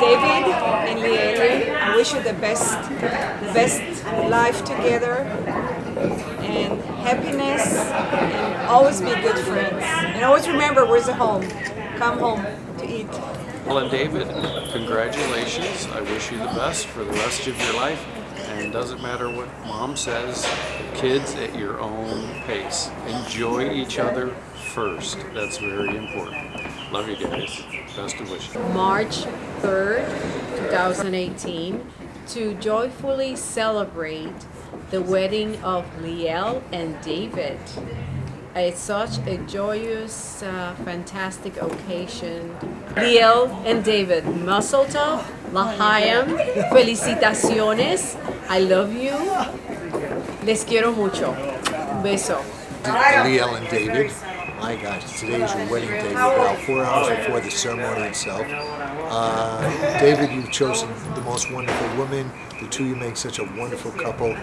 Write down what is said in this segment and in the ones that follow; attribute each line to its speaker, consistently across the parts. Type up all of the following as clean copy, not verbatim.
Speaker 1: David and LeElle, I wish you the best life together and happiness, and always be good friends. And always remember, where's the home? Come home to eat.
Speaker 2: LeElle and David, congratulations. I wish you the best for the rest of your life. And it doesn't matter what mom says, kids at your own pace. Enjoy each other first. That's very important. Love you guys. Best of wishes.
Speaker 3: March 3rd, 2018, to joyfully celebrate the wedding of LeElle and David. It's such a joyous, fantastic occasion. LeElle and David, Mazel Tov, L'chaim, felicitaciones, I love you, les quiero mucho, beso.
Speaker 4: LeElle and David, my gosh, today is your wedding day. We're about 4 hours before the ceremony itself. David, you've chosen the most wonderful woman. The two of you make such a wonderful couple.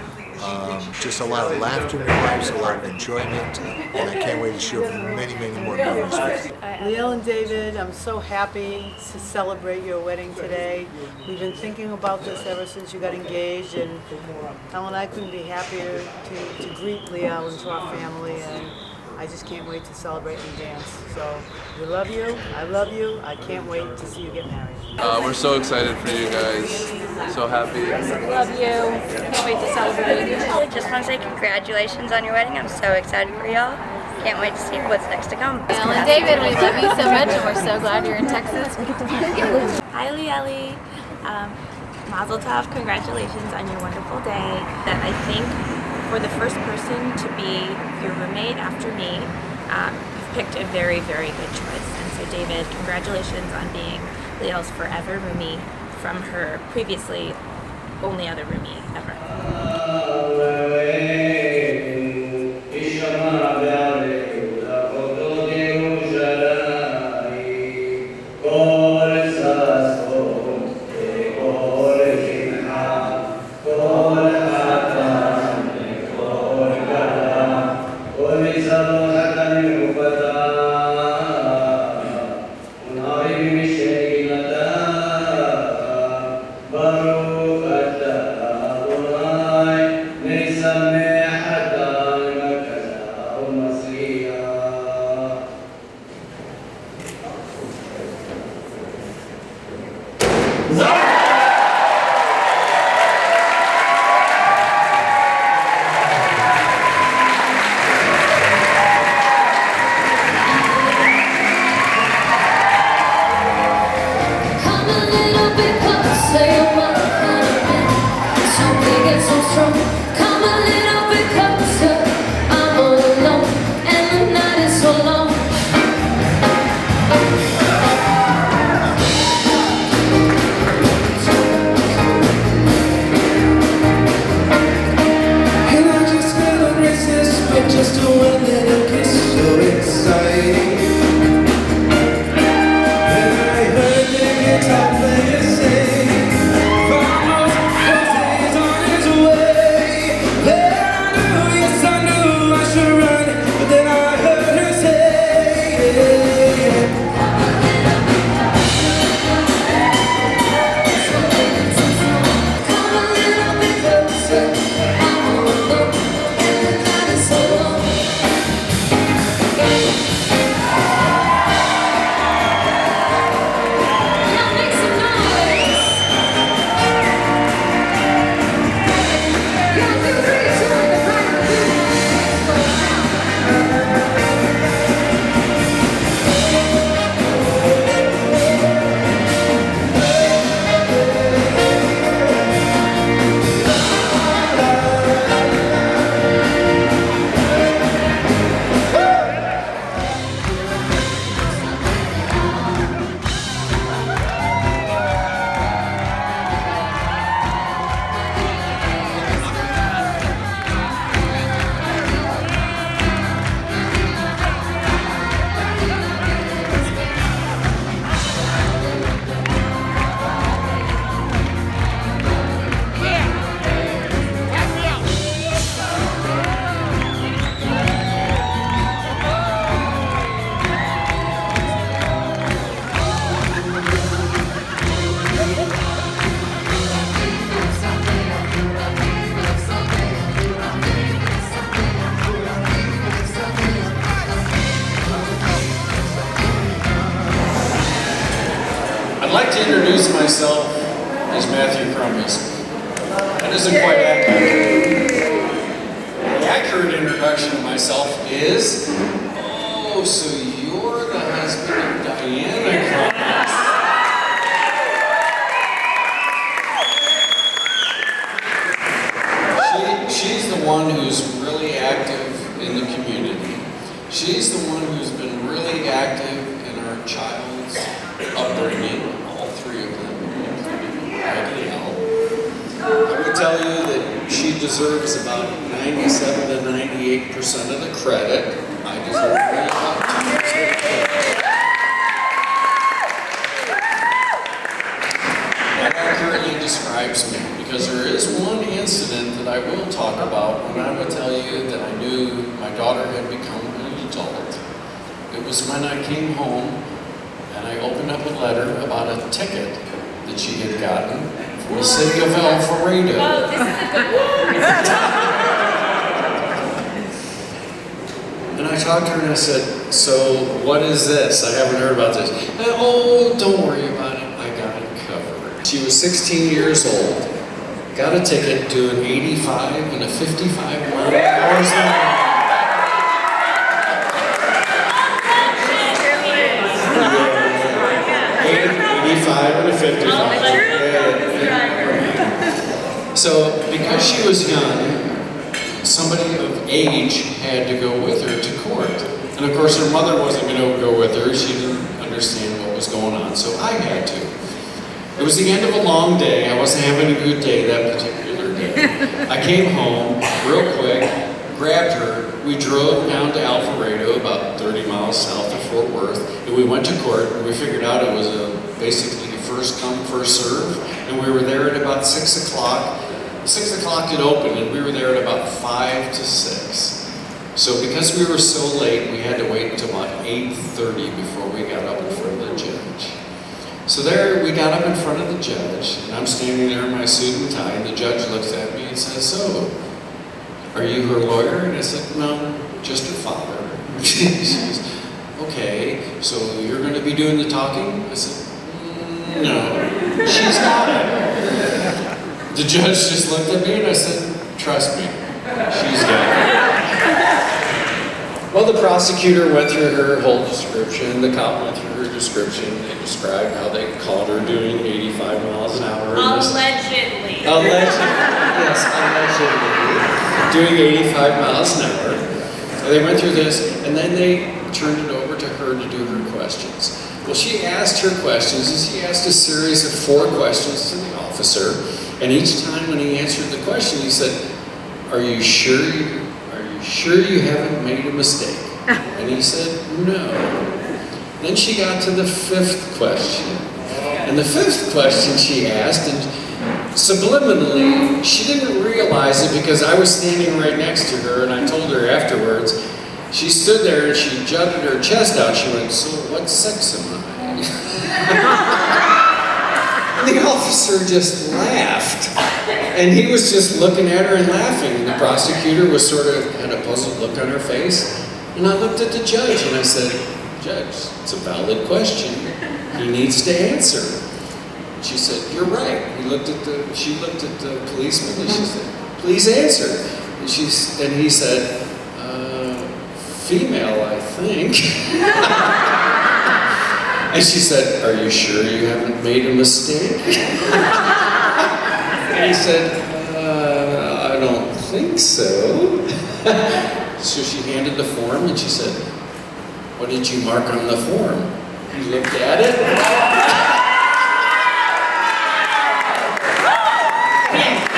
Speaker 4: Just a lot of laughter in your lives, a lot of enjoyment, and I can't wait to share many, many more memories with you.
Speaker 5: LeElle and David, I'm so happy to celebrate your wedding today. We've been thinking about this ever since you got engaged, and Ellen and I couldn't be happier to greet LeElle into our family, and I just can't wait to celebrate and dance. So we love you, I love you, I can't wait to see you get married.
Speaker 2: We're so excited for you guys. So happy.
Speaker 3: Love you, can't wait to celebrate.
Speaker 6: I just want to say congratulations on your wedding. I'm so excited for y'all. Can't wait to see what's next to come.
Speaker 7: LeElle and David, we love you so much, and we're so glad you're in Texas. We get to be here.
Speaker 8: Hi LeElle, Mazel Tov, congratulations on your wonderful day. That I think for the first person to be your roommate after me, you've picked a very, very good choice. And so David, congratulations on being LeElle's forever roomie from her previously only other roomie ever.
Speaker 2: like to introduce myself as Matthew Crummies. That isn't quite accurate. The accurate introduction of myself is, oh, so you're the husband of Diana Crummies. She's the one who's really active in the community. She's the one who's been really active in our child's upbringing, all three of them, including LeElle. I would tell you that she deserves about 97 to 98% of the credit. I deserve about 2% of the credit. That accurately describes me, because there is one incident that I will talk about when I would tell you that I knew my daughter had become an adult. It was when I came home and I opened up a letter about a ticket that she had gotten from the city of Alpharetta.
Speaker 8: Oh, this is a good one.
Speaker 2: And I talked to her and I said, so what is this? I haven't heard about this. And, oh, don't worry about it. I got it covered. She was 16 years old, got a ticket to an 85 and a 55 mile an hour zone. 85 and a 55. So, because she was young, somebody of age had to go with her to court. And of course, her mother wasn't going to go with her. She didn't understand what was going on, so I had to. It was the end of a long day. I wasn't having a good day that particular day. I came home real quick, grabbed her. We drove down to Alpharetta, about 30 miles south of Fort Worth, and we went to court, and we figured out it was basically first come, first serve, and we were there at about 6 o'clock. 6 o'clock it opened, and we were there at about 5 to 6. So because we were so late, we had to wait until about 8:30 before we got up in front of the judge. So there, we got up in front of the judge, and I'm standing there in my suit and tie, and the judge looks at me and says, so, are you her lawyer? And I said, no, just her father. She says, okay, so you're going to be doing the talking? I said, no, she's got it. The judge just looked at me and I said, trust me, she's got it. Well, the prosecutor went through her whole description, the cop went through her description, they described how they caught her doing 85 miles an hour.
Speaker 8: Allegedly.
Speaker 2: Yes, allegedly. Doing 85 miles an hour. And they went through this, and then they turned it over to her to do her questions. Well, she asked her questions, and she asked a series of 4 questions to the officer, and each time when he answered the question, he said, are you sure you haven't made a mistake? And he said, no. Then she got to the 5th question. And the 5th question she asked, and subliminally, she didn't realize it because I was standing right next to her, and I told her afterwards, she stood there and she jutted her chest out. She went, so what sex am I? The officer just laughed. And he was just looking at her and laughing. And the prosecutor was sort of, had a puzzled look on her face. And I looked at the judge and I said, Judge, it's a valid question. He needs to answer. She said, you're right. She looked at the policeman and she said, please answer. And he said, female, I think. And she said, are you sure you haven't made a mistake? And he said, I don't think so. So she handed the form and she said, what did you mark on the form? He looked at it.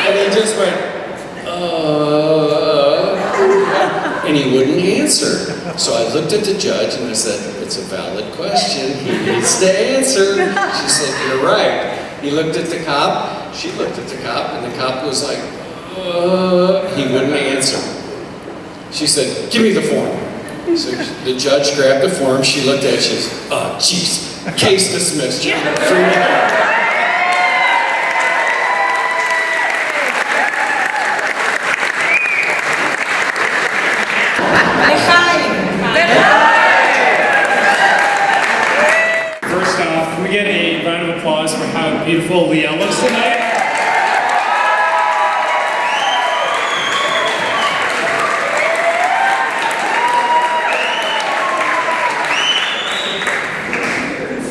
Speaker 2: And he just went, and he wouldn't answer. So I looked at the judge and I said, it's a valid question. He needs to answer. She said, you're right. He looked at the cop. She looked at the cop, and the cop was like, he wouldn't answer. She said, give me the form. So the judge grabbed the form. She looked at it. She said, oh, jeez, case dismissed.
Speaker 9: First off, can we get a round of applause for how beautiful LeElle looks tonight.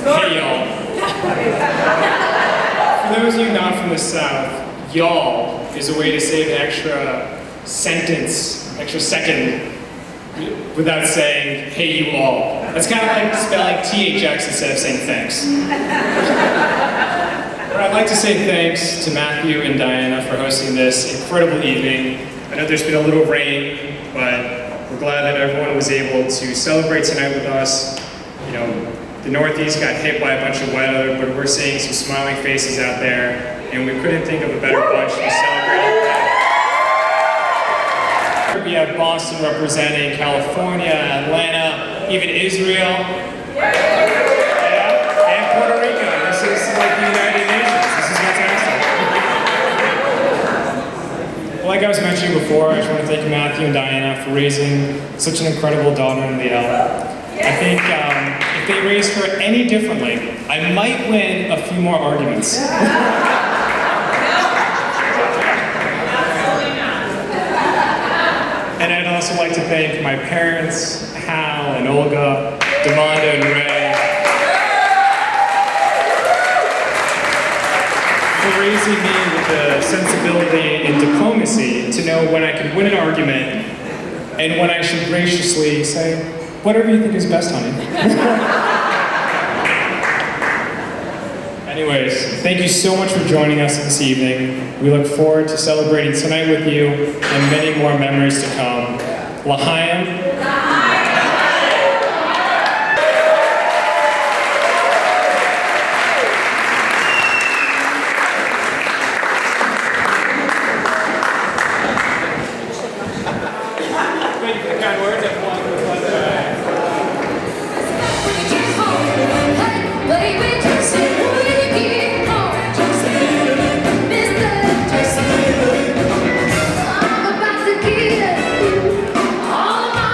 Speaker 9: Hey, y'all. For those of you not from the South, y'all is a way to save an extra sentence, extra second, without saying, hey, you all. That's kind of like spelling THX instead of saying thanks. But I'd like to say thanks to Matthew and Diana for hosting this incredible evening. I know there's been a little rain, but we're glad that everyone was able to celebrate tonight with us. You know, the Northeast got hit by a bunch of weather, but we're seeing some smiling faces out there, and we couldn't think of a better bunch to celebrate. We have Boston representing California, Atlanta, even Israel. Yeah, and Puerto Rico. This is like the United Nations. This is fantastic. Like I was mentioning before, I just want to thank Matthew and Diana for raising such an incredible daughter in LeElle. I think if they raised her any differently, I might win a few more arguments. And I'd also like to thank my parents, Hal and Olga, Demanda and Ray, for raising me with the sensibility and diplomacy to know when I could win an argument and when I should graciously say, whatever you think is best, honey. Anyways, thank you so much for joining us this evening. We look forward to celebrating tonight with you and many more memories to come. L'chaim. Thank you for the kind words, everyone.
Speaker 10: I'm about to give all my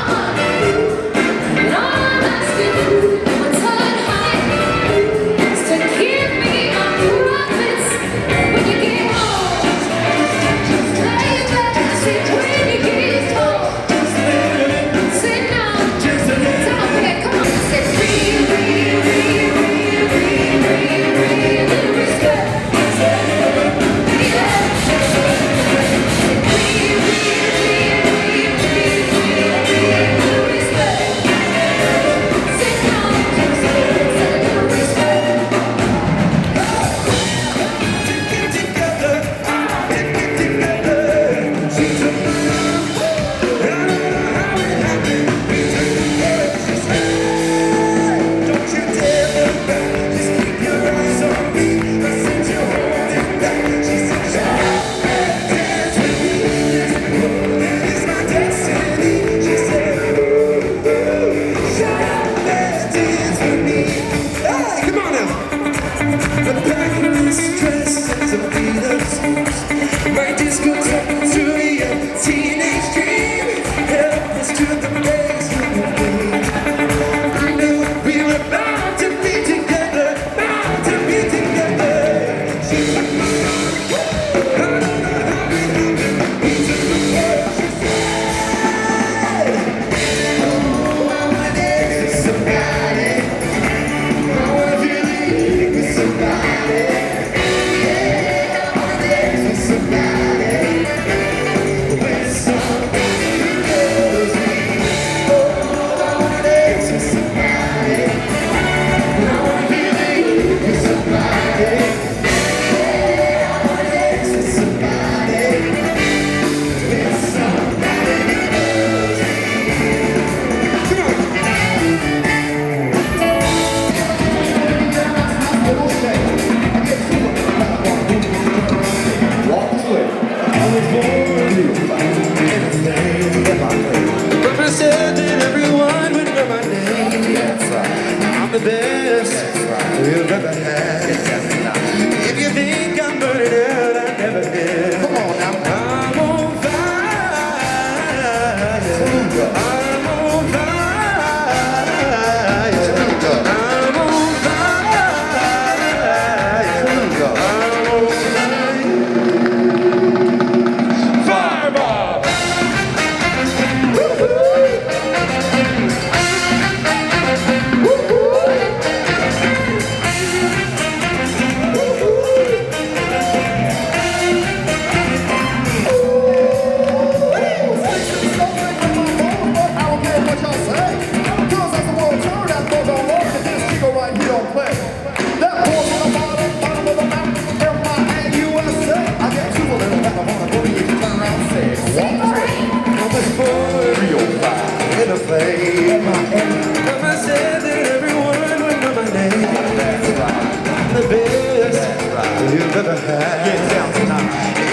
Speaker 10: ever had.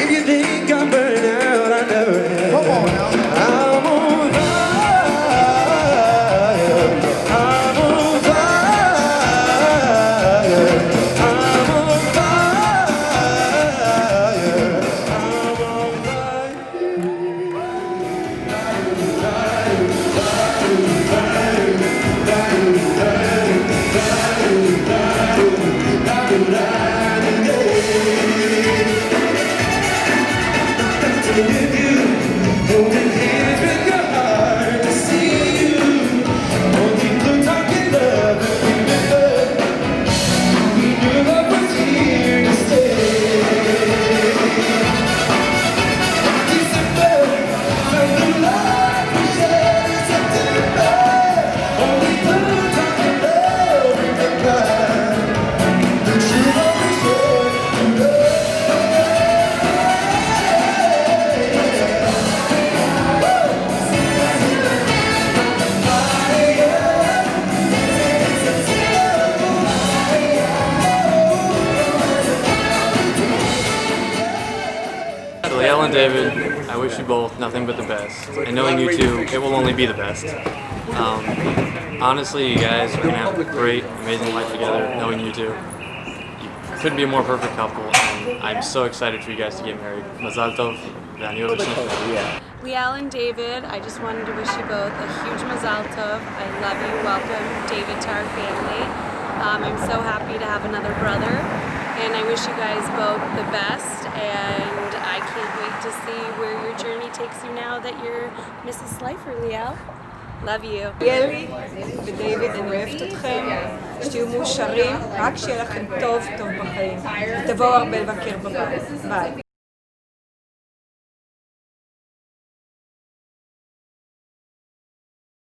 Speaker 10: If you think I'm burning out, I never had.
Speaker 4: Come on now.
Speaker 10: I'm on fire. I'm on fire. I'm on fire. I'm on holding hands with your heart to see you. All people talking love and remember, your love was here to stay. December, felt the light we shared in September. All people talking love, remember, the true love we shared in love.
Speaker 11: LeElle and David, I wish you both nothing but the best. And knowing you two, it will only be the best. Honestly, you guys are going to have a great, amazing life together, knowing you two. You couldn't be a more perfect couple, and I'm so excited for you guys to get married. Mazal tov, ve'ani ohev shnechem.
Speaker 3: LeElle and David, I just wanted to wish you both a huge mazal tov. I love you. Welcome, David, to our family. I'm so happy to have another brother, and I wish you guys both the best, and I can't wait to see where your journey takes you now that you're Mrs. Slifer, LeElle. Love you.
Speaker 1: LeElle ודייוויד, אני אוהבת אתכם, שתהיו מאושרים, רק שיהיה לכם טוב בחיים. ותבואו הרבה לבקר בבית. ביי.